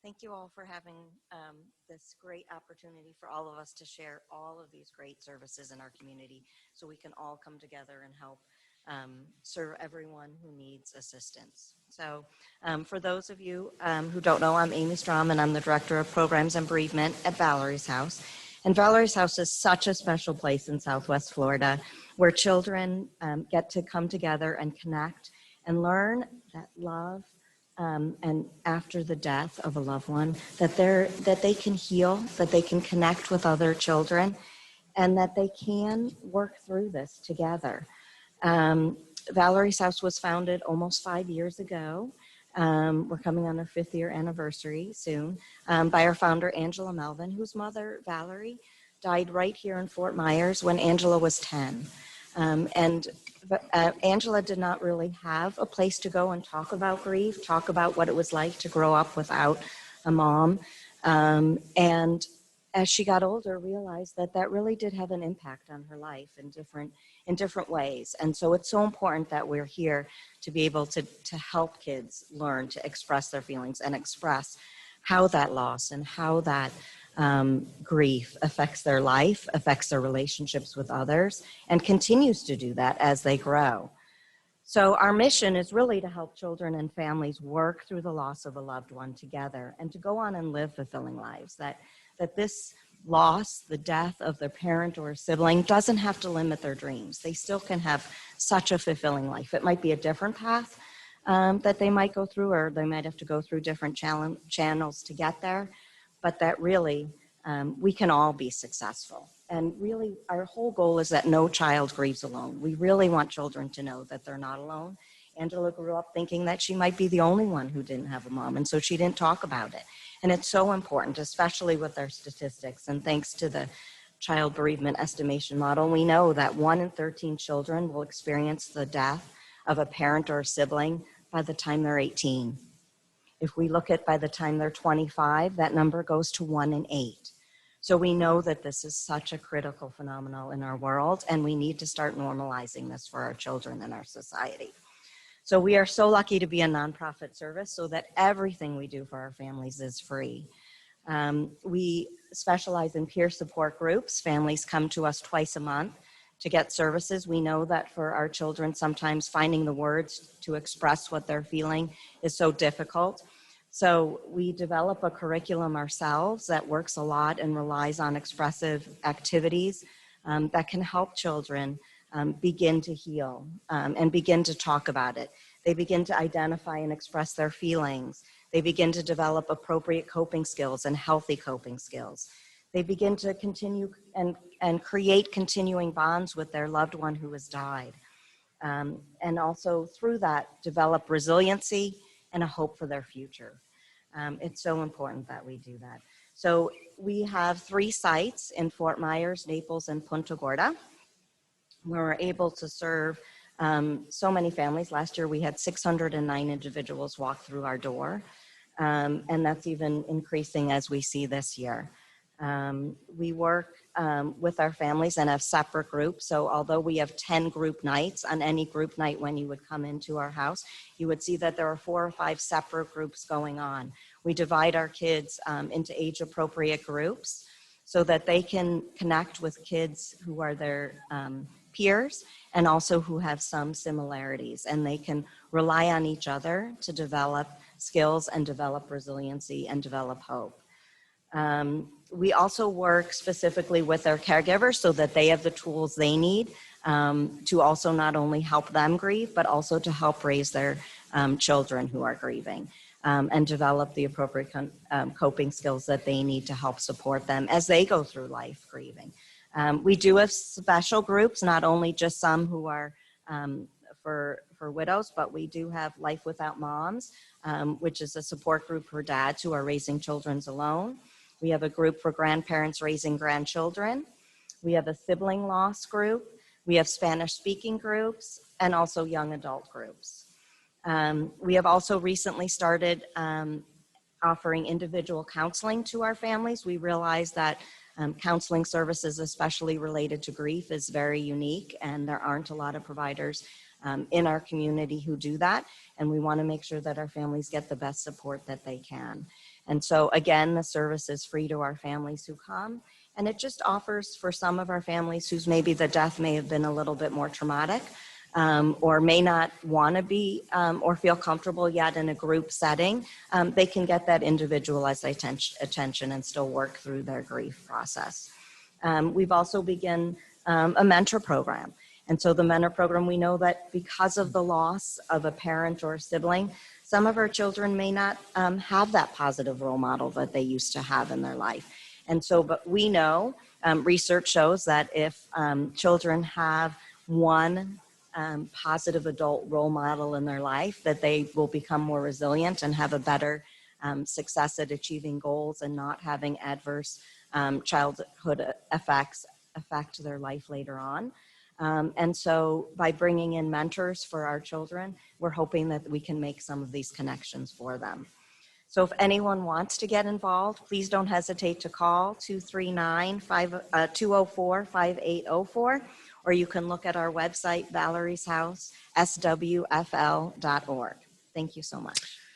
Thank you all for having this great opportunity for all of us to share all of these great services in our community so we can all come together and help serve everyone who needs assistance. So for those of you who don't know, I'm AmyStrom and I'm the Director of Programs and Bereavement at Valerie's House. And Valerie's House is such a special place in Southwest Florida where children get to come together and connect and learn that love and after the death of a loved one, that they can heal, that they can connect with other children, and that they can work through this together. Valerie's House was founded almost 5 years ago. We're coming on our 5th year anniversary soon, by our founder, Angela Melvin, whose mother, Valerie, died right here in Fort Myers when Angela was 10. Angela did not really have a place to go and talk about grief, talk about what it was like to grow up without a mom. And as she got older, realized that that really did have an impact on her life in different ways. And so it's so important that we're here to be able to help kids learn to express their feelings and express how that loss and how that grief affects their life, affects their relationships with others, and continues to do that as they grow. So our mission is really to help children and families work through the loss of a loved one together and to go on and live fulfilling lives, that this loss, the death of their parent or sibling, doesn't have to limit their dreams. They still can have such a fulfilling life. It might be a different path that they might go through, or they might have to go through different channels to get there, but that really we can all be successful. And really our whole goal is that no child grieves alone. We really want children to know that they're not alone. Angela grew up thinking that she might be the only one who didn't have a mom, and so she didn't talk about it. And it's so important, especially with our statistics. And thanks to the child bereavement estimation model, we know that 1 in 13 children will experience the death of a parent or a sibling by the time they're 18. If we look at by the time they're 25, that number goes to 1 in 8. So we know that this is such a critical phenomenon in our world, and we need to start normalizing this for our children and our society. So we are so lucky to be a nonprofit service so that everything we do for our families is free. We specialize in peer support groups. Families come to us twice a month to get services. We know that for our children, sometimes finding the words to express what they're feeling is so difficult. So we develop a curriculum ourselves that works a lot and relies on expressive activities that can help children begin to heal and begin to talk about it. They begin to identify and express their feelings. They begin to develop appropriate coping skills and healthy coping skills. They begin to continue and create continuing bonds with their loved one who has died. And also through that, develop resiliency and a hope for their future. It's so important that we do that. So we have 3 sites in Fort Myers, Naples, and Punta Gorda, where we're able to serve so many families. Last year we had 609 individuals walk through our door, and that's even increasing as we see this year. We work with our families and have separate groups. So although we have 10 group nights, on any group night when you would come into our house, you would see that there are 4 or 5 separate groups going on. We divide our kids into age-appropriate groups so that they can connect with kids who are their peers and also who have some similarities, and they can rely on each other to develop skills and develop resiliency and develop hope. We also work specifically with their caregivers so that they have the tools they need to also not only help them grieve, but also to help raise their children who are grieving and develop the appropriate coping skills that they need to help support them as they go through life grieving. We do have special groups, not only just some who are for widows, but we do have Life Without Moms, which is a support group for dads who are raising children alone. We have a group for grandparents raising grandchildren. We have a sibling loss group. We have Spanish speaking groups and also young adult groups. We have also recently started offering individual counseling to our families. We realize that counseling services, especially related to grief, is very unique, and there aren't a lot of providers in our community who do that. And we want to make sure that our families get the best support that they can. And so again, the service is free to our families who come. And it just offers for some of our families whose maybe the death may have been a little bit more traumatic, or may not want to be or feel comfortable yet in a group setting, they can get that individualized attention and still work through their grief process. We've also begun a mentor program. And so the mentor program, we know that because of the loss of a parent or a sibling, some of our children may not have that positive role model that they used to have in their life. And so, but we know, research shows that if children have one positive adult role model in their life, that they will become more resilient and have a better success at achieving goals and not having adverse childhood effects affect their life later on. And so by bringing in mentors for our children, we're hoping that we can make some of these connections for them. So if anyone wants to get involved, please don't hesitate to call 204-5804, or you can look at our website, Valerie's House, swfl.org. Thank you so much.